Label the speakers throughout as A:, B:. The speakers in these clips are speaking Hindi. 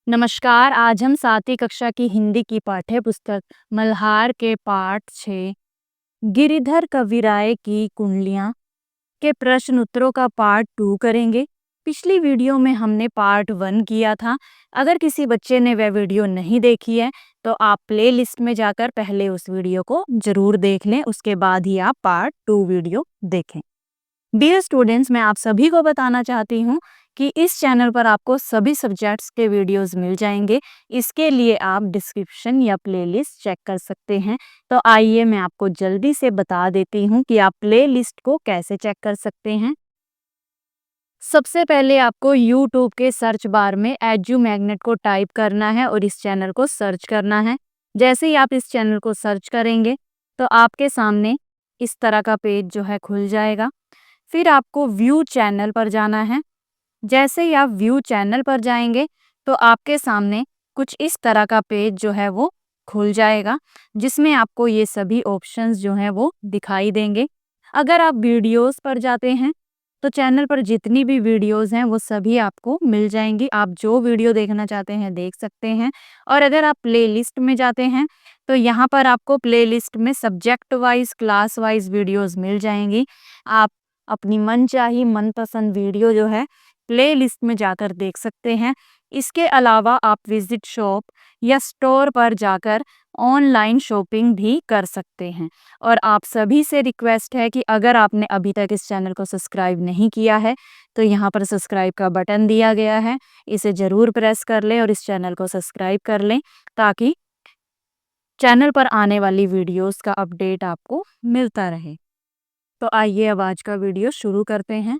A: नमस्कार। आज हम 7वीं कक्षा की हिंदी की पाठ्य पुस्तक मल्हार के पाठ 6 गिरिधर कविराय की कुंडलियाँ के प्रश्न उत्तरों का पार्ट 2 करेंगे। पिछली वीडियो में हमने पार्ट 1 किया था। अगर किसी बच्चे ने वह वीडियो नहीं देखी है तो आप प्लेलिस्ट में जाकर पहले उस वीडियो को जरूर देख लें, उसके बाद ही आप पार्ट 2 वीडियो देखें। डियर स्टूडेंट्स, मैं आप सभी को बताना चाहती हूँ कि इस चैनल पर आपको सभी सब्जेक्ट्स के वीडियोस मिल जाएंगे। इसके लिए आप डिस्क्रिप्शन या प्लेलिस्ट चेक कर सकते हैं। तो आइए मैं आपको जल्दी से बता देती हूँ कि आप प्लेलिस्ट को कैसे चेक कर सकते हैं। सबसे पहले आपको YouTube के सर्च बार में एजू मैग्नेट को टाइप करना है और इस चैनल को सर्च करना है। जैसे ही आप इस चैनल को सर्च करेंगे तो आपके सामने इस तरह का पेज जो है खुल जाएगा। फिर आपको व्यू चैनल पर जाना है। जैसे ही आप व्यू चैनल पर जाएंगे तो आपके सामने कुछ इस तरह का पेज जो है वो खुल जाएगा, जिसमें आपको ये सभी ऑप्शंस जो हैं वो दिखाई देंगे। अगर आप वीडियोस पर जाते हैं तो चैनल पर जितनी भी वीडियोस हैं वो सभी आपको मिल जाएंगी। आप जो वीडियो देखना चाहते हैं देख सकते हैं। और अगर आप प्लेलिस्ट में जाते हैं तो यहाँ पर आपको प्लेलिस्ट में subject wise, class wise videos मिल जाएंगी। आप अपनी मनचाही मनपसंद वीडियो जो है प्लेलिस्ट में जाकर देख सकते हैं। इसके अलावा आप विजिट शॉप या स्टोर पर जाकर ऑनलाइन शॉपिंग भी कर सकते हैं। और आप सभी से रिक्वेस्ट है कि अगर आपने अभी तक इस चैनल को सब्सक्राइब नहीं किया है तो यहाँ पर सब्सक्राइब का बटन दिया गया है, इसे ज़रूर प्रेस कर लें और इस चैनल को सब्सक्राइब कर लें ताकि चैनल पर आने वाली वीडियोस का अपडेट आपको मिलता रहे। तो आइए अब आज का वीडियो शुरू करते हैं।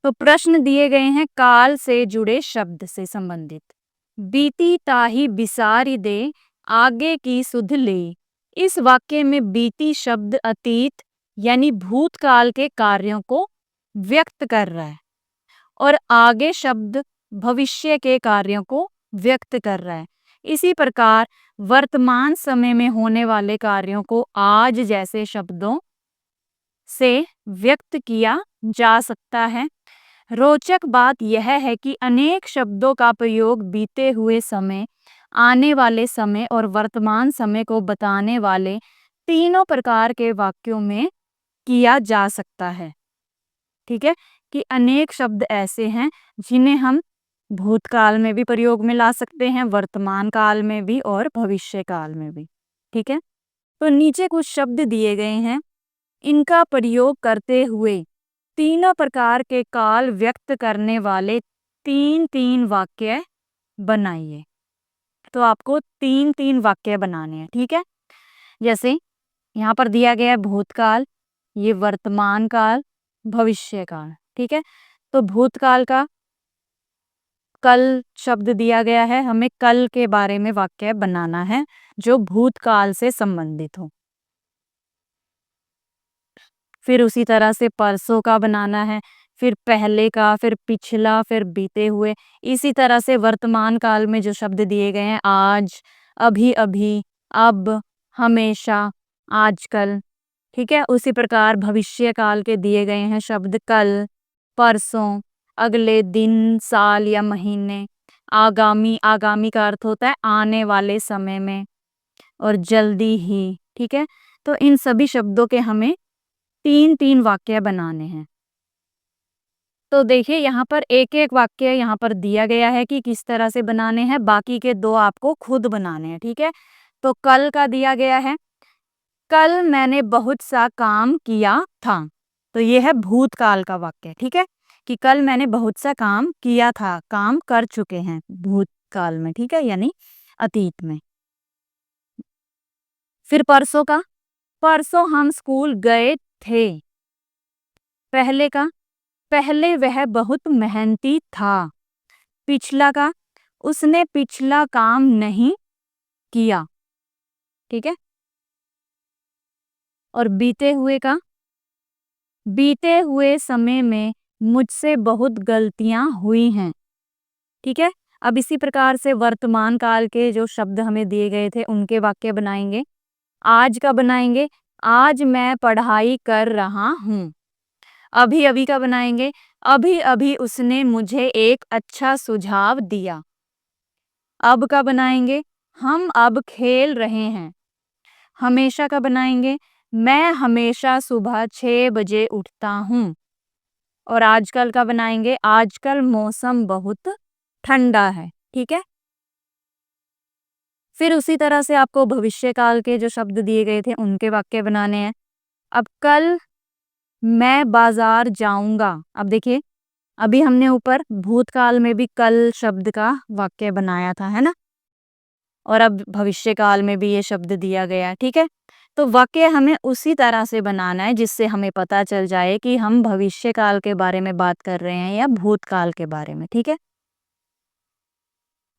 A: तो प्रश्न दिए गए हैं काल से जुड़े शब्द से संबंधित। बीती ताही बिसारी दे, आगे की सुध ले। इस वाक्य में बीती शब्द अतीत यानी भूतकाल के कार्यों को व्यक्त कर रहा है और आगे शब्द भविष्य के कार्यों को व्यक्त कर रहा है। इसी प्रकार वर्तमान समय में होने वाले कार्यों को आज जैसे शब्दों से व्यक्त किया जा सकता है। रोचक बात यह है कि अनेक शब्दों का प्रयोग बीते हुए समय, आने वाले समय और वर्तमान समय को बताने वाले तीनों प्रकार के वाक्यों में किया जा सकता है। ठीक है, कि अनेक शब्द ऐसे हैं जिन्हें हम भूतकाल में भी प्रयोग में ला सकते हैं, वर्तमान काल में भी और भविष्य काल में भी। ठीक है, तो नीचे कुछ शब्द दिए गए हैं, इनका प्रयोग करते हुए तीनों प्रकार के काल व्यक्त करने वाले तीन तीन वाक्य बनाइए। तो आपको तीन तीन वाक्य बनाने हैं। ठीक है, जैसे यहाँ पर दिया गया है भूतकाल, ये वर्तमान काल, भविष्य काल। ठीक है, तो भूतकाल का कल शब्द दिया गया है, हमें कल के बारे में वाक्य बनाना है जो भूतकाल से संबंधित हो। फिर उसी तरह से परसों का बनाना है, फिर पहले का, फिर पिछला, फिर बीते हुए। इसी तरह से वर्तमान काल में जो शब्द दिए गए हैं आज, अभी अभी, अब, हमेशा, आजकल। ठीक है, उसी प्रकार भविष्य काल के दिए गए हैं शब्द कल, परसों, अगले दिन, साल या महीने। आगामी, आगामी का अर्थ होता है आने वाले समय में, और जल्दी ही। ठीक है, तो इन सभी शब्दों के हमें तीन तीन वाक्य बनाने हैं। तो देखिए यहाँ पर एक एक वाक्य यहाँ पर दिया गया है कि किस तरह से बनाने हैं, बाकी के दो आपको खुद बनाने हैं। ठीक है, तो कल का दिया गया है, कल मैंने बहुत सा काम किया था। तो ये है भूतकाल का वाक्य। ठीक है, कि कल मैंने बहुत सा काम किया था, काम कर चुके हैं भूतकाल में। ठीक है, यानी अतीत में। फिर परसों का, परसों हम स्कूल गए थे। पहले का, पहले वह बहुत मेहनती था। पिछला का, उसने पिछला काम नहीं किया। ठीक है, और बीते हुए का, बीते हुए समय में मुझसे बहुत गलतियां हुई हैं। ठीक है, अब इसी प्रकार से वर्तमान काल के जो शब्द हमें दिए गए थे उनके वाक्य बनाएंगे। आज का बनाएंगे, आज मैं पढ़ाई कर रहा हूँ। अभी अभी का बनाएंगे, अभी अभी उसने मुझे एक अच्छा सुझाव दिया। अब का बनाएंगे हम अब खेल रहे हैं। हमेशा का बनाएंगे मैं हमेशा सुबह 6 बजे उठता हूँ। और आजकल का बनाएंगे आजकल मौसम बहुत ठंडा है। ठीक है। फिर उसी तरह से आपको भविष्यकाल के जो शब्द दिए गए थे उनके वाक्य बनाने हैं। अब कल मैं बाजार जाऊंगा। अब देखिए अभी हमने ऊपर भूतकाल में भी कल शब्द का वाक्य बनाया था, है ना। और अब भविष्यकाल में भी ये शब्द दिया गया है। ठीक है। तो वाक्य हमें उसी तरह से बनाना है जिससे हमें पता चल जाए कि हम भविष्यकाल के बारे में बात कर रहे हैं या भूतकाल के बारे में। ठीक है।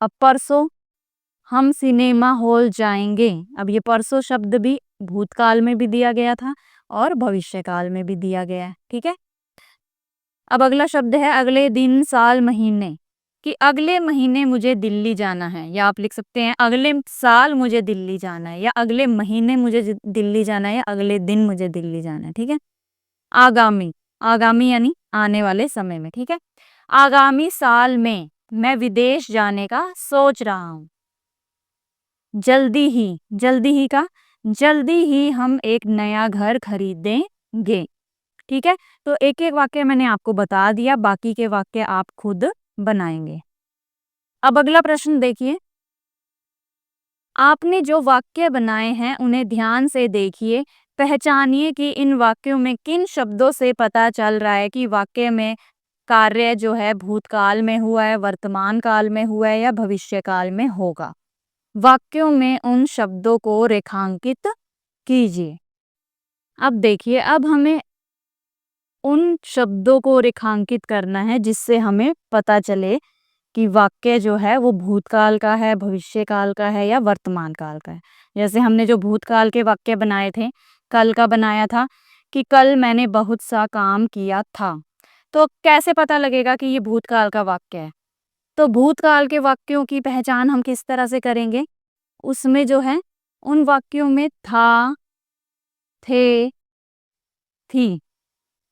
A: अब परसों हम सिनेमा हॉल जाएंगे। अब ये परसों शब्द भी भूतकाल में भी दिया गया था और भविष्यकाल में भी दिया गया है। ठीक है। अब अगला शब्द है अगले दिन साल महीने। कि अगले महीने मुझे दिल्ली जाना है, या आप लिख सकते हैं अगले साल मुझे दिल्ली जाना है, या अगले महीने मुझे दिल्ली जाना है, या अगले दिन मुझे दिल्ली जाना है। ठीक है। आगामी, आगामी यानी आने वाले समय में। ठीक है। आगामी साल में मैं विदेश जाने का सोच रहा हूँ। जल्दी ही, जल्दी ही का जल्दी ही हम एक नया घर खरीदेंगे। ठीक है। तो एक एक वाक्य मैंने आपको बता दिया, बाकी के वाक्य आप खुद बनाएंगे। अब अगला प्रश्न देखिए, आपने जो वाक्य बनाए हैं उन्हें ध्यान से देखिए। पहचानिए कि इन वाक्यों में किन शब्दों से पता चल रहा है कि वाक्य में कार्य जो है भूतकाल में हुआ है, वर्तमान काल में हुआ है या भविष्य काल में होगा। वाक्यों में उन शब्दों को रेखांकित कीजिए। अब देखिए अब हमें उन शब्दों को रेखांकित करना है जिससे हमें पता चले कि वाक्य जो है वो भूतकाल का है, भविष्यकाल का है या वर्तमान काल का है। जैसे हमने जो भूतकाल के वाक्य बनाए थे, कल का बनाया था कि कल मैंने बहुत सा काम किया था। तो कैसे पता लगेगा कि ये भूतकाल का वाक्य है? तो भूतकाल के वाक्यों की पहचान हम किस तरह से करेंगे? उसमें जो है उन वाक्यों में था, थे, थी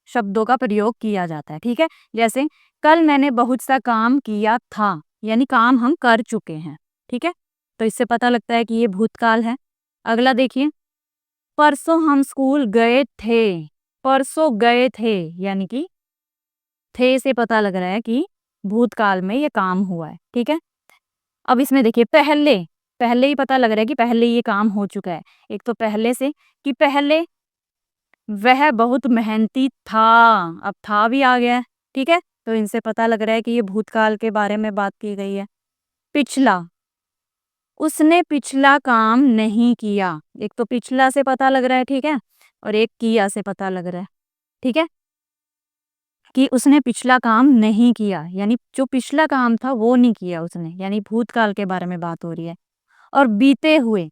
A: शब्दों का प्रयोग किया जाता है। ठीक है। जैसे कल मैंने बहुत सा काम किया था, यानी काम हम कर चुके हैं। ठीक है। तो इससे पता लगता है कि ये भूतकाल है। अगला देखिए, परसों हम स्कूल गए थे। परसों गए थे यानी कि थे से पता लग रहा है कि भूतकाल में ये काम हुआ है। ठीक है। अब इसमें देखिए पहले, पहले ही पता लग रहा है कि पहले ये काम हो चुका है। एक तो पहले से कि पहले वह बहुत मेहनती था, अब था भी आ गया है। ठीक है। तो इनसे पता लग रहा है कि ये भूतकाल के बारे में बात की गई है। पिछला, उसने पिछला काम नहीं किया। एक तो पिछला से पता लग रहा है। ठीक है। और एक किया से पता लग रहा है। ठीक है। कि उसने पिछला काम नहीं किया यानी जो पिछला काम था वो नहीं किया उसने, यानी भूतकाल के बारे में बात हो रही है। और बीते हुए,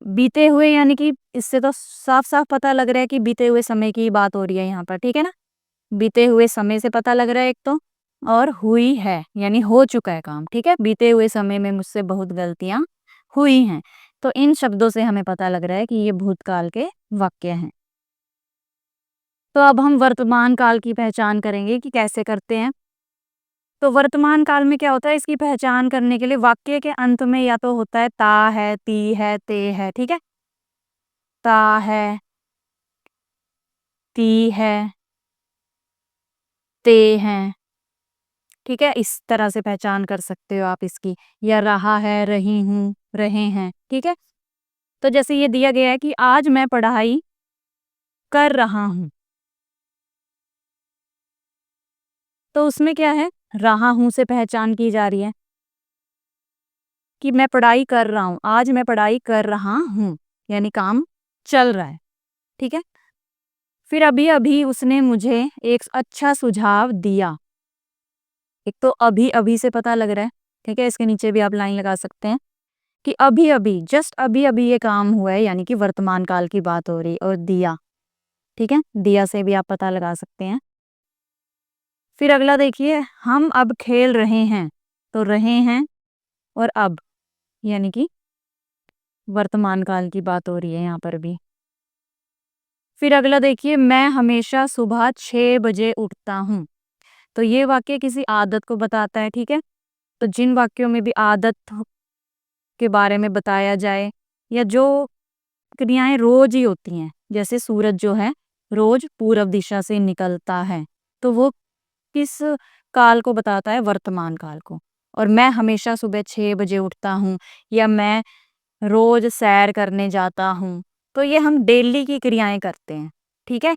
A: बीते हुए यानी कि इससे तो साफ साफ पता लग रहा है कि बीते हुए समय की बात हो रही है यहाँ पर। ठीक है ना। बीते हुए समय से पता लग रहा है एक तो, और हुई है यानी हो चुका है काम। ठीक है। बीते हुए समय में मुझसे बहुत गलतियां हुई हैं। तो इन शब्दों से हमें पता लग रहा है कि ये भूतकाल के वाक्य हैं। तो अब हम वर्तमान काल की पहचान करेंगे कि कैसे करते हैं। तो वर्तमान काल में क्या होता है, इसकी पहचान करने के लिए वाक्य के अंत में या तो होता है ता है, ती है, ते है। ठीक है। ता है, ती है, ते हैं। ठीक है। इस तरह से पहचान कर सकते हो आप इसकी। या रहा है, रही हूँ, रहे हैं। ठीक है। तो जैसे ये दिया गया है कि आज मैं पढ़ाई कर रहा हूँ, तो उसमें क्या है, रहा हूँ से पहचान की जा रही है कि मैं पढ़ाई कर रहा हूँ। आज मैं पढ़ाई कर रहा हूँ यानी काम चल रहा है। ठीक है। फिर अभी अभी उसने मुझे एक अच्छा सुझाव दिया। एक तो अभी अभी से पता लग रहा है। ठीक है। इसके नीचे भी आप लाइन लगा सकते हैं कि अभी अभी, जस्ट अभी अभी ये काम हुआ है यानी कि वर्तमान काल की बात हो रही। और दिया, ठीक है, दिया से भी आप पता लगा सकते हैं। फिर अगला देखिए, हम अब खेल रहे हैं। तो रहे हैं और अब यानी कि वर्तमान काल की बात हो रही है यहाँ पर भी। फिर अगला देखिए, मैं हमेशा सुबह 6 बजे उठता हूँ। तो ये वाक्य किसी आदत को बताता है। ठीक है। तो जिन वाक्यों में भी आदत के बारे में बताया जाए या जो क्रियाएं रोज ही होती हैं, जैसे सूरज जो है रोज पूरब दिशा से निकलता है, तो वो किस काल को बताता है? वर्तमान काल को। और मैं हमेशा सुबह 6 बजे उठता हूँ या मैं रोज सैर करने जाता हूँ, तो ये हम डेली की क्रियाएं करते हैं। ठीक है,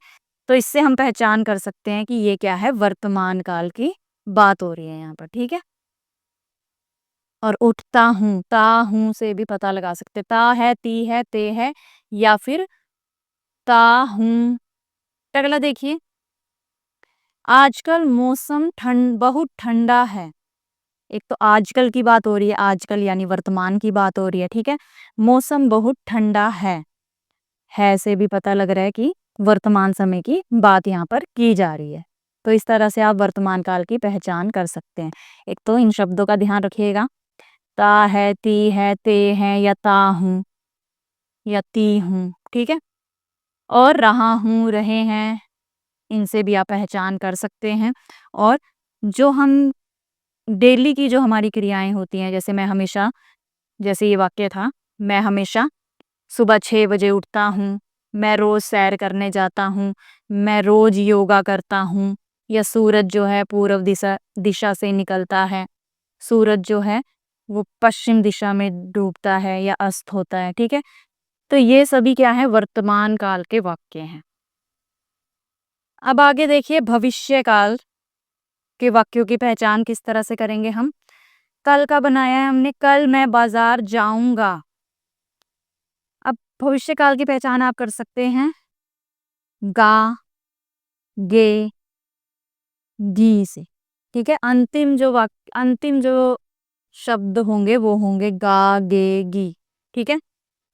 A: तो इससे हम पहचान कर सकते हैं कि ये क्या है? वर्तमान काल की बात हो रही है यहाँ पर। ठीक है, और उठता हूँ, ता हूँ से भी पता लगा सकते, ता है, ती है, ते है या फिर ता हूँ। अगला देखिए, आजकल मौसम बहुत ठंडा है। एक तो आजकल की बात हो रही है, आजकल यानी वर्तमान की बात हो रही है। ठीक है, मौसम बहुत ठंडा है से भी पता लग रहा है कि वर्तमान समय की बात यहाँ पर की जा रही है। तो इस तरह से आप वर्तमान काल की पहचान कर सकते हैं। एक तो इन शब्दों का ध्यान रखिएगा, ता है, ती है, ते है या ता हूँ या ती हूँ। ठीक है, और रहा हूँ, रहे हैं, इनसे भी आप पहचान कर सकते हैं। और जो हम डेली की जो हमारी क्रियाएं होती हैं, जैसे मैं हमेशा, जैसे ये वाक्य था, मैं हमेशा सुबह 6 बजे उठता हूँ, मैं रोज सैर करने जाता हूँ, मैं रोज योगा करता हूँ, या सूरज जो है पूर्व दिशा दिशा से निकलता है, सूरज जो है वो पश्चिम दिशा में डूबता है या अस्त होता है। ठीक है, तो ये सभी क्या है? वर्तमान काल के वाक्य हैं। अब आगे देखिए, भविष्य काल के वाक्यों की पहचान किस तरह से करेंगे हम? कल का बनाया है हमने, कल मैं बाजार जाऊंगा। अब भविष्य काल की पहचान आप कर सकते हैं गा, गे, गी से। ठीक है, अंतिम जो शब्द होंगे वो होंगे गा, गे, गी। ठीक है,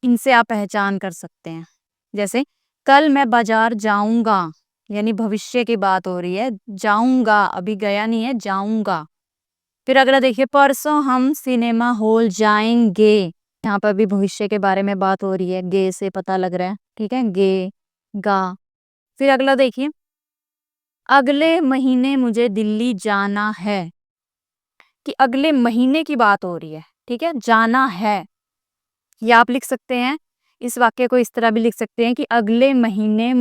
A: इनसे आप पहचान कर सकते हैं। जैसे कल मैं बाजार जाऊंगा, यानी भविष्य की बात हो रही है, जाऊंगा, अभी गया नहीं है, जाऊंगा। फिर अगला देखिए, परसों हम सिनेमा हॉल जाएंगे। यहाँ पर भी भविष्य के बारे में बात हो रही है, गे से पता लग रहा है। ठीक है, गे, गा। फिर अगला देखिए, अगले महीने मुझे दिल्ली जाना है, कि अगले महीने की बात हो रही है। ठीक है, जाना है, या आप लिख सकते हैं इस वाक्य को इस तरह भी लिख सकते हैं कि अगले महीने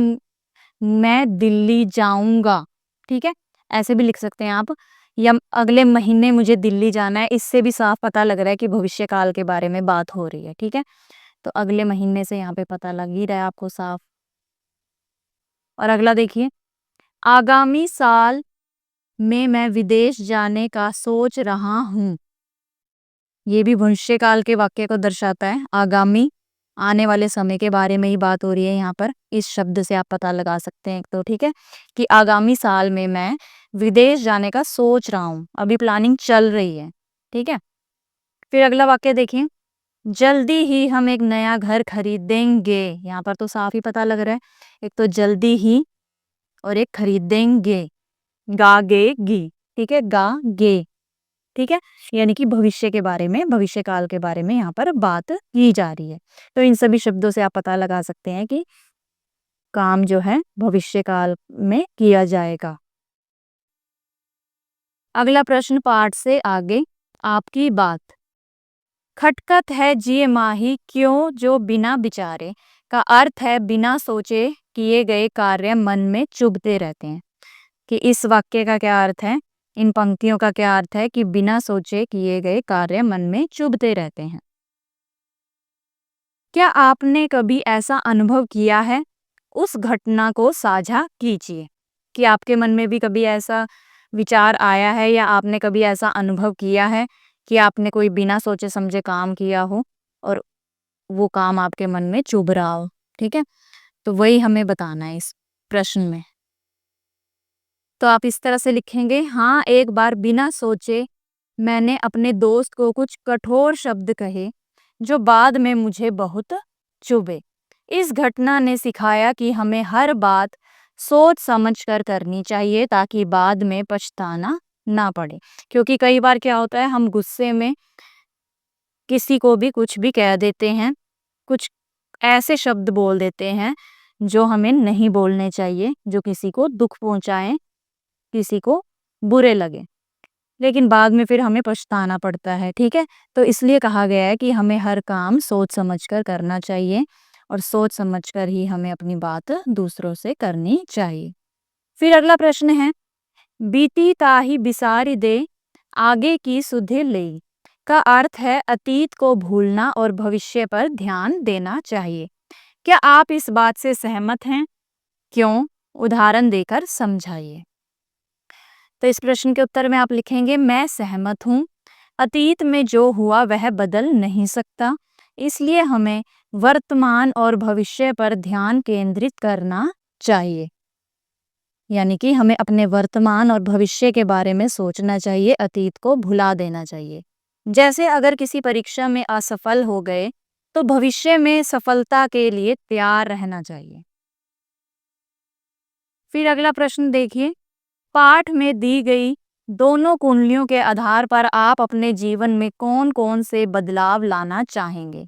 A: मैं दिल्ली जाऊंगा। ठीक है, ऐसे भी लिख सकते हैं आप, या अगले महीने मुझे दिल्ली जाना है, इससे भी साफ पता लग रहा है कि भविष्य काल के बारे में बात हो रही है। ठीक है, तो अगले महीने से यहाँ पे पता लग ही रहा है आपको साफ। और अगला देखिए, आगामी साल में मैं विदेश जाने का सोच रहा हूँ। ये भी भविष्य काल के वाक्य को दर्शाता है, आगामी आने वाले समय के बारे में ही बात हो रही है यहाँ पर। इस शब्द से आप पता लगा सकते हैं तो। ठीक है, कि आगामी साल में मैं विदेश जाने का सोच रहा हूँ, अभी प्लानिंग चल रही है। ठीक है, फिर अगला वाक्य देखिए, जल्दी ही हम एक नया घर खरीदेंगे। यहाँ पर तो साफ ही पता लग रहा है, एक तो जल्दी ही और एक खरीदेंगे, गा, गे, गी। ठीक है, गा, गे। ठीक है, यानी कि भविष्य के बारे में, भविष्य काल के बारे में यहाँ पर बात की जा रही है। तो इन सभी शब्दों से आप पता लगा सकते हैं कि काम जो है भविष्य काल में किया जाएगा। अगला प्रश्न पाठ से आगे, आपकी बात। खटखट है जिये माही क्यों जो बिना विचारे, का अर्थ है बिना सोचे किए गए कार्य मन में चुभते रहते हैं। कि इस वाक्य का क्या अर्थ है, इन पंक्तियों का क्या अर्थ है कि बिना सोचे किए गए कार्य मन में चुभते रहते हैं। क्या आपने कभी ऐसा अनुभव किया है? उस घटना को साझा कीजिए। कि आपके मन में भी कभी ऐसा विचार आया है या आपने कभी ऐसा अनुभव किया है कि आपने कोई बिना सोचे समझे काम किया हो और वो काम आपके मन में चुभ रहा हो। ठीक है, तो वही हमें बताना है इस प्रश्न में। तो आप इस तरह से लिखेंगे, हाँ, एक बार बिना सोचे मैंने अपने दोस्त को कुछ कठोर शब्द कहे जो बाद में मुझे बहुत चुभे। इस घटना ने सिखाया कि हमें हर बात सोच समझ कर करनी चाहिए ताकि बाद में पछताना ना पड़े। क्योंकि कई बार क्या होता है, हम गुस्से में किसी को भी कुछ भी कह देते हैं, कुछ ऐसे शब्द बोल देते हैं जो हमें नहीं बोलने चाहिए, जो किसी को दुख पहुंचाएं, किसी को बुरे लगे। लेकिन बाद में फिर हमें पछताना पड़ता है, ठीक है? तो इसलिए कहा गया है कि हमें हर काम सोच समझ कर करना चाहिए और सोच समझ कर ही हमें अपनी बात दूसरों से करनी चाहिए। फिर अगला प्रश्न है, बीती ताहि बिसारि दे, आगे की सुधि लेई, का अर्थ है अतीत को भूलना और भविष्य पर ध्यान देना चाहिए। क्या आप इस बात से सहमत हैं? क्यों? उदाहरण देकर समझाइए। तो इस प्रश्न के उत्तर में आप लिखेंगे, मैं सहमत हूँ। अतीत में जो हुआ वह बदल नहीं सकता, इसलिए हमें वर्तमान और भविष्य पर ध्यान केंद्रित करना चाहिए। यानी कि हमें अपने वर्तमान और भविष्य के बारे में सोचना चाहिए, अतीत को भुला देना चाहिए। जैसे अगर किसी परीक्षा में असफल हो गए, तो भविष्य में सफलता के लिए तैयार रहना चाहिए। फिर अगला प्रश्न देखिए, पाठ में दी गई दोनों कुंडलियों के आधार पर आप अपने जीवन में कौन-कौन से बदलाव लाना चाहेंगे?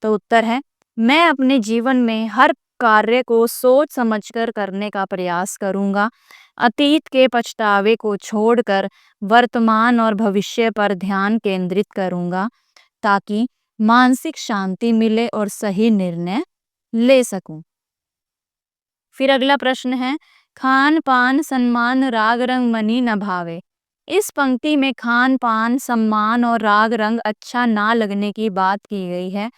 A: तो उत्तर है, मैं अपने जीवन में हर कार्य को सोच समझकर करने का प्रयास करूंगा। अतीत के पछतावे को छोड़कर वर्तमान और भविष्य पर ध्यान केंद्रित करूंगा, ताकि मानसिक शांति मिले और सही निर्णय ले सकूं। फिर अगला प्रश्न है, खान पान सम्मान राग रंग मनि न भावे। इस पंक्ति में खान पान सम्मान और राग रंग अच्छा ना लगने की बात की गई है।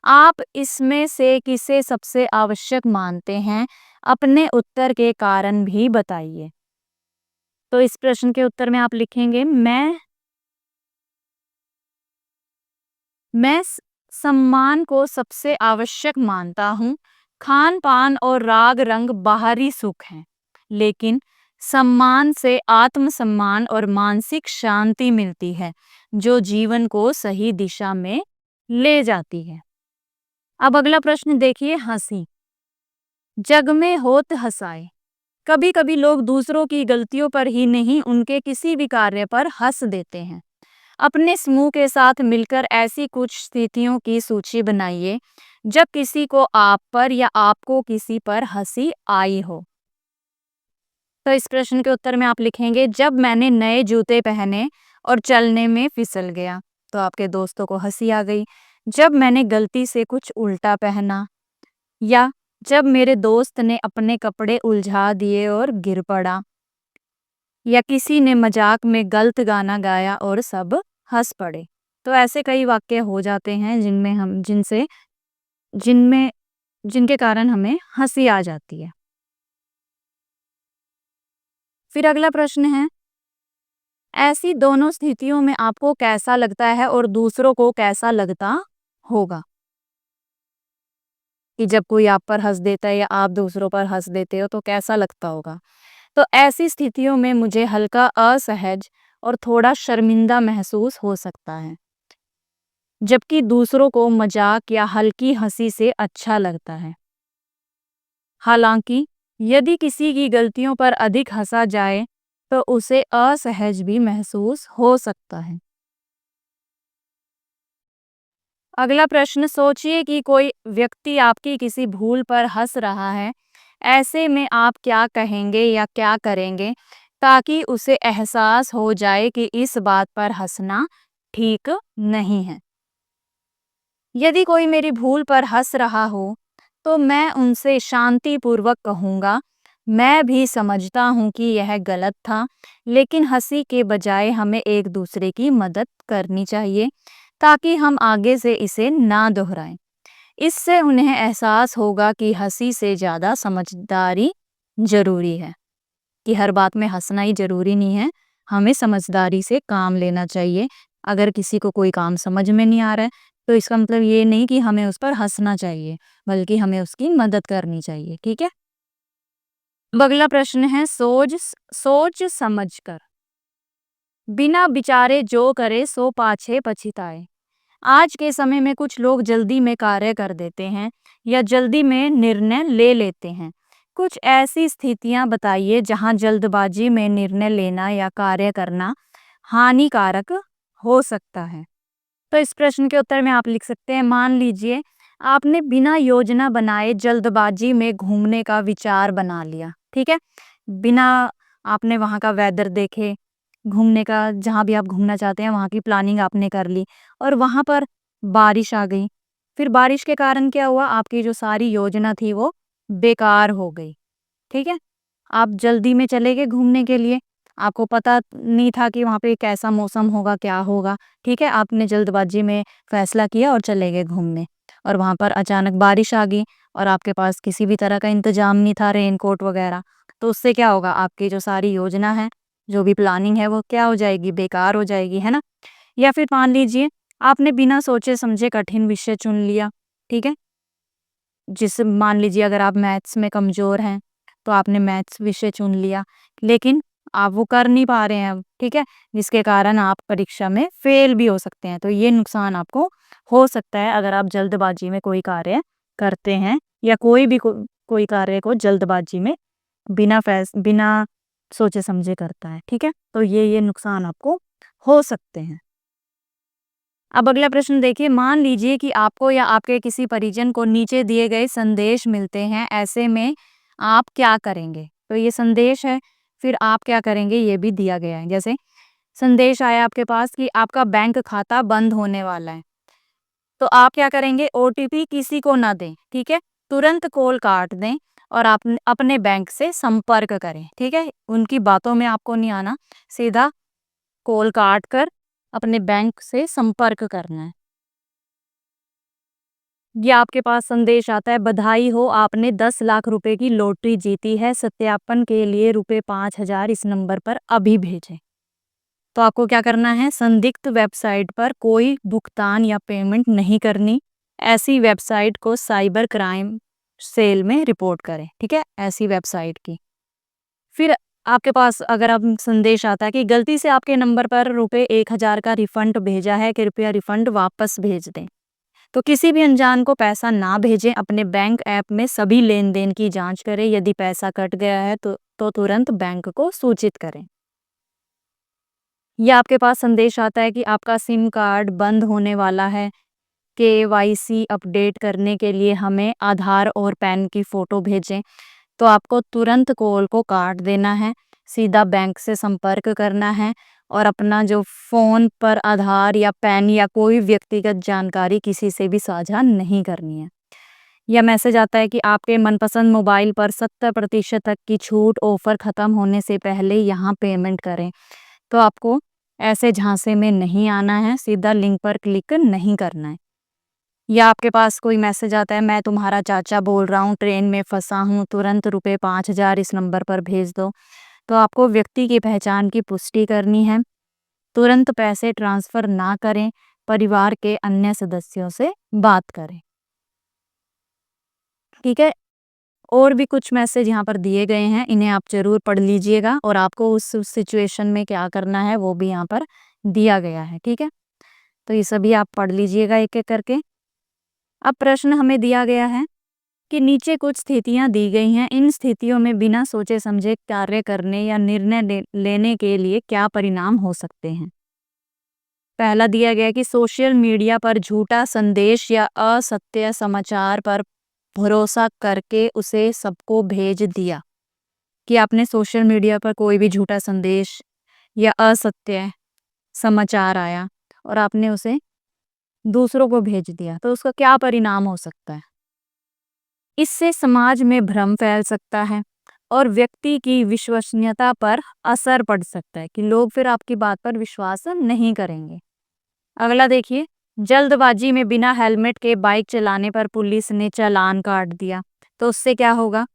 A: आप इसमें से किसे सबसे आवश्यक मानते हैं? अपने उत्तर के कारण भी बताइए। तो इस प्रश्न के उत्तर में आप लिखेंगे, मैं सम्मान को सबसे आवश्यक मानता हूँ। खान पान और राग रंग बाहरी सुख हैं, लेकिन सम्मान से आत्मसम्मान और मानसिक शांति मिलती है, जो जीवन को सही दिशा में ले जाती है। अब अगला प्रश्न देखिए, हंसी जग में होत हंसाए। कभी कभी लोग दूसरों की गलतियों पर ही नहीं, उनके किसी भी कार्य पर हंस देते हैं। अपने समूह के साथ मिलकर ऐसी कुछ स्थितियों की सूची बनाइए जब किसी को आप पर या आपको किसी पर हंसी आई हो। तो इस प्रश्न के उत्तर में आप लिखेंगे, जब मैंने नए जूते पहने और चलने में फिसल गया तो आपके दोस्तों को हंसी आ गई। जब मैंने गलती से कुछ उल्टा पहना, या जब मेरे दोस्त ने अपने कपड़े उलझा दिए और गिर पड़ा, या किसी ने मजाक में गलत गाना गाया और सब हंस पड़े। तो ऐसे कई वाक्य हो जाते हैं जिनमें जिनके कारण हमें हंसी आ जाती है। फिर अगला प्रश्न है, ऐसी दोनों स्थितियों में आपको कैसा लगता है और दूसरों को कैसा लगता होगा? कि जब कोई आप पर हंस देता है या आप दूसरों पर हंस देते हो तो कैसा लगता होगा? तो ऐसी स्थितियों में मुझे हल्का असहज और थोड़ा शर्मिंदा महसूस हो सकता है, जबकि दूसरों को मजाक या हल्की हंसी से अच्छा लगता है। हालांकि यदि किसी की गलतियों पर अधिक हंसा जाए तो उसे असहज भी महसूस हो सकता है। अगला प्रश्न, सोचिए कि कोई व्यक्ति आपकी किसी भूल पर हंस रहा है। ऐसे में आप क्या कहेंगे या क्या करेंगे ताकि उसे एहसास हो जाए कि इस बात पर हंसना ठीक नहीं है? यदि कोई मेरी भूल पर हंस रहा हो, तो मैं उनसे शांतिपूर्वक कहूँगा, मैं भी समझता हूँ कि यह गलत था, लेकिन हंसी के बजाय हमें एक दूसरे की मदद करनी चाहिए ताकि हम आगे से इसे ना दोहराएं। इससे उन्हें एहसास होगा कि हंसी से ज़्यादा समझदारी जरूरी है, कि हर बात में हंसना ही जरूरी नहीं है, हमें समझदारी से काम लेना चाहिए। अगर किसी को कोई काम समझ में नहीं आ रहा है तो इसका मतलब ये नहीं कि हमें उस पर हंसना चाहिए, बल्कि हमें उसकी मदद करनी चाहिए, ठीक है? अब अगला प्रश्न है, सोच समझ कर बिना विचारे जो करे सो पाछे पछिताए। आज के समय में कुछ लोग जल्दी में कार्य कर देते हैं या जल्दी में निर्णय ले लेते हैं। कुछ ऐसी स्थितियां बताइए जहां जल्दबाजी में निर्णय लेना या कार्य करना हानिकारक हो सकता है। तो इस प्रश्न के उत्तर में आप लिख सकते हैं, मान लीजिए आपने बिना योजना बनाए जल्दबाजी में घूमने का विचार बना लिया, ठीक है? बिना आपने वहां का वेदर देखे घूमने का, जहाँ भी आप घूमना चाहते हैं वहाँ की प्लानिंग आपने कर ली और वहाँ पर बारिश आ गई। फिर बारिश के कारण क्या हुआ, आपकी जो सारी योजना थी वो बेकार हो गई, ठीक है? आप जल्दी में चले गए घूमने के लिए, आपको पता नहीं था कि वहाँ पे कैसा मौसम होगा, क्या होगा, ठीक है? आपने जल्दबाजी में फैसला किया और चले गए घूमने और वहाँ पर अचानक बारिश आ गई और आपके पास किसी भी तरह का इंतजाम नहीं था, रेनकोट वगैरह। तो उससे क्या होगा, आपकी जो सारी योजना है, जो भी प्लानिंग है वो क्या हो जाएगी, बेकार हो जाएगी, है ना? या फिर मान लीजिए आपने बिना सोचे समझे कठिन विषय चुन लिया, ठीक है? जिससे मान लीजिए अगर आप मैथ्स में कमज़ोर हैं, तो आपने मैथ्स विषय चुन लिया, लेकिन आप वो कर नहीं पा रहे हैं अब, ठीक है? जिसके कारण आप परीक्षा में फ़ेल भी हो सकते हैं। तो ये नुकसान आपको हो सकता है अगर आप जल्दबाज़ी में कोई कार्य करते हैं या कोई भी कोई कार्य को जल्दबाज़ी में बिना सोचे समझे करता है, ठीक है? तो ये नुकसान आपको हो सकते हैं। अब अगला प्रश्न देखिए, मान लीजिए कि आपको या आपके किसी परिजन को नीचे दिए गए संदेश मिलते हैं, ऐसे में आप क्या करेंगे? तो ये संदेश है, फिर आप क्या करेंगे ये भी दिया गया है। जैसे संदेश आया आपके पास कि आपका बैंक खाता बंद होने वाला है, तो आप क्या करेंगे? ओटीपी किसी को ना दें, ठीक है? तुरंत कॉल काट दें और आप अपने बैंक से संपर्क करें, ठीक है? उनकी बातों में आपको नहीं आना, सीधा कॉल काट कर अपने बैंक से संपर्क करना है। ये आपके पास संदेश आता है, बधाई हो, आपने 10 लाख रुपए की लॉटरी जीती है, सत्यापन के लिए रुपए 5,000 इस नंबर पर अभी भेजें। तो आपको क्या करना है, संदिग्ध वेबसाइट पर कोई भुगतान या पेमेंट नहीं करनी। ऐसी वेबसाइट को साइबर क्राइम सेल में रिपोर्ट करें, ठीक है? ऐसी वेबसाइट की। फिर आपके पास अगर अब संदेश आता है कि गलती से आपके नंबर पर रुपए 1,000 का रिफंड भेजा है, कृपया रिफंड वापस भेज दें। तो किसी भी अनजान को पैसा ना भेजें, अपने बैंक ऐप में सभी लेन-देन की जांच करें, यदि पैसा कट गया है तो तुरंत बैंक को सूचित करें। या आपके पास संदेश आता है कि आपका सिम कार्ड बंद होने वाला है, केवाईसी अपडेट करने के लिए हमें आधार और पैन की फ़ोटो भेजें। तो आपको तुरंत कॉल को काट देना है, सीधा बैंक से संपर्क करना है और अपना जो फ़ोन पर आधार या पैन या कोई व्यक्तिगत जानकारी किसी से भी साझा नहीं करनी है। या मैसेज आता है कि आपके मनपसंद मोबाइल पर 70% तक की छूट, ऑफ़र ख़त्म होने से पहले यहाँ पेमेंट करें। तो आपको ऐसे झांसे में नहीं आना है, सीधा लिंक पर क्लिक नहीं करना है। या आपके पास कोई मैसेज आता है, मैं तुम्हारा चाचा बोल रहा हूँ, ट्रेन में फंसा हूँ, तुरंत रुपए 5,000 इस नंबर पर भेज दो। तो आपको व्यक्ति की पहचान की पुष्टि करनी है, तुरंत पैसे ट्रांसफ़र ना करें, परिवार के अन्य सदस्यों से बात करें, ठीक है? और भी कुछ मैसेज यहाँ पर दिए गए हैं, इन्हें आप ज़रूर पढ़ लीजिएगा और आपको उस सिचुएशन में क्या करना है वो भी यहाँ पर दिया गया है, ठीक है? तो ये सभी आप पढ़ लीजिएगा एक-एक करके। अब प्रश्न हमें दिया गया है कि नीचे कुछ स्थितियां दी गई हैं, इन स्थितियों में बिना सोचे समझे कार्य करने या निर्णय लेने के लिए क्या परिणाम हो सकते हैं? पहला दिया गया है कि सोशल मीडिया पर झूठा संदेश या असत्य समाचार पर भरोसा करके उसे सबको भेज दिया। कि आपने सोशल मीडिया पर कोई भी झूठा संदेश या असत्य समाचार आया और आपने उसे दूसरों को भेज दिया, तो उसका क्या परिणाम हो सकता है? इससे समाज में भ्रम फैल सकता है और व्यक्ति की विश्वसनीयता पर असर पड़ सकता है कि लोग फिर आपकी बात पर विश्वास नहीं करेंगे। अगला देखिए, जल्दबाजी में बिना हेलमेट के बाइक चलाने पर पुलिस ने चालान काट दिया, तो उससे क्या होगा?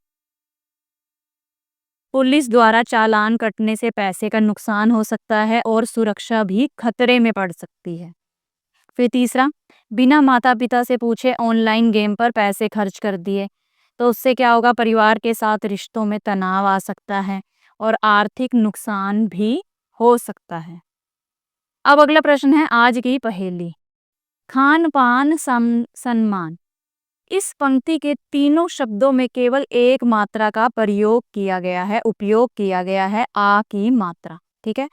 A: पुलिस द्वारा चालान कटने से पैसे का नुकसान हो सकता है और सुरक्षा भी खतरे में पड़ सकती है। फिर तीसरा, बिना माता-पिता से पूछे ऑनलाइन गेम पर पैसे खर्च कर दिए, तो उससे क्या होगा? परिवार के साथ रिश्तों में तनाव आ सकता है और आर्थिक नुकसान भी हो सकता है। अब अगला प्रश्न है आज की पहेली। खान-पान सम्मान। इस पंक्ति के तीनों शब्दों में केवल एक मात्रा का प्रयोग किया गया है, उपयोग किया गया है, आ की मात्रा, ठीक है?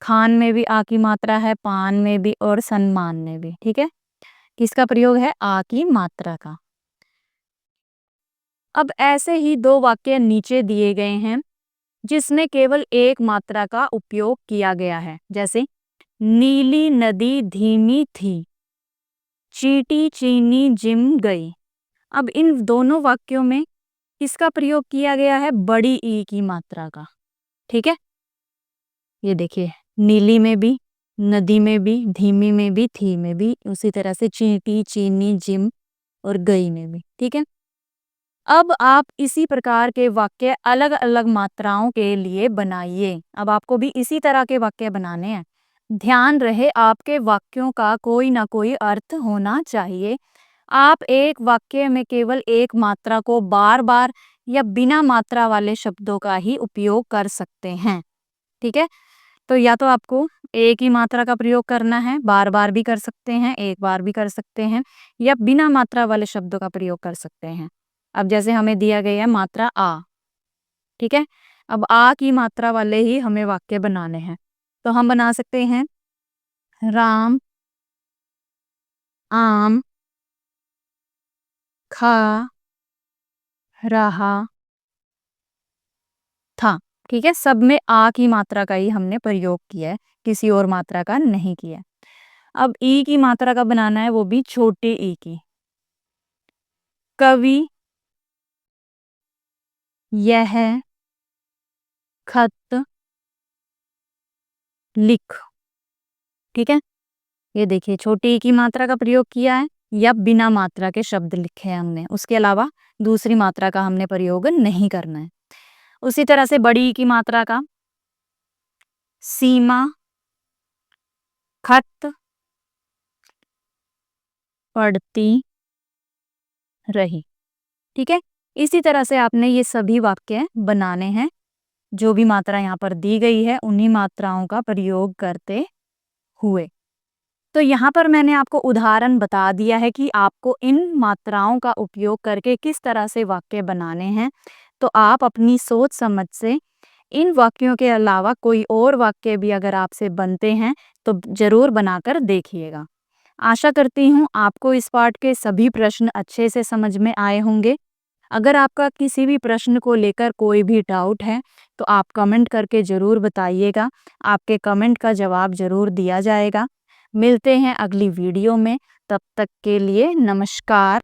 A: खान में भी आ की मात्रा है, पान में भी और सम्मान में भी, ठीक है? किसका प्रयोग है? आ की मात्रा का। अब ऐसे ही दो वाक्य नीचे दिए गए हैं, जिसमें केवल एक मात्रा का उपयोग किया गया है। जैसे नीली नदी धीमी थी, चींटी चीनी जिम गई। अब इन दोनों वाक्यों में किसका प्रयोग किया गया है? बड़ी ई की मात्रा का। ठीक है, ये देखिए, नीली में भी, नदी में भी, धीमी में भी, थी में भी, उसी तरह से चींटी चीनी जिम और गई में भी। ठीक है, अब आप इसी प्रकार के वाक्य अलग अलग मात्राओं के लिए बनाइए। अब आपको भी इसी तरह के वाक्य बनाने हैं। ध्यान रहे, आपके वाक्यों का कोई ना कोई अर्थ होना चाहिए। आप एक वाक्य में केवल एक मात्रा को बार बार या बिना मात्रा वाले शब्दों का ही उपयोग कर सकते हैं। ठीक है, तो या तो आपको एक ही मात्रा का प्रयोग करना है, बार बार भी कर सकते हैं, एक बार भी कर सकते हैं, या बिना मात्रा वाले शब्दों का प्रयोग कर सकते हैं। अब जैसे हमें दिया गया है मात्रा आ, ठीक है, अब आ की मात्रा वाले ही हमें वाक्य बनाने हैं। तो हम बना सकते हैं, राम आम खा रहा था। ठीक है, सब में आ की मात्रा का ही हमने प्रयोग किया है, किसी और मात्रा का नहीं किया। अब ई की मात्रा का बनाना है, वो भी छोटे ई की। कवि यह खत लिख। ठीक है, ये देखिए, छोटी ई की मात्रा का प्रयोग किया है या बिना मात्रा के शब्द लिखे हैं हमने, उसके अलावा दूसरी मात्रा का हमने प्रयोग नहीं करना है। उसी तरह से बड़ी ई की मात्रा का, सीमा खत पढ़ती रही। ठीक है, इसी तरह से आपने ये सभी वाक्य बनाने हैं। जो भी मात्रा यहाँ पर दी गई है उन्हीं मात्राओं का प्रयोग करते हुए। तो यहाँ पर मैंने आपको उदाहरण बता दिया है कि आपको इन मात्राओं का उपयोग करके किस तरह से वाक्य बनाने हैं। तो आप अपनी सोच समझ से इन वाक्यों के अलावा कोई और वाक्य भी अगर आपसे बनते हैं तो जरूर बनाकर देखिएगा। आशा करती हूँ आपको इस पाठ के सभी प्रश्न अच्छे से समझ में आए होंगे। अगर आपका किसी भी प्रश्न को लेकर कोई भी डाउट है तो आप कमेंट करके ज़रूर बताइएगा। आपके कमेंट का जवाब ज़रूर दिया जाएगा। मिलते हैं अगली वीडियो में, तब तक के लिए नमस्कार।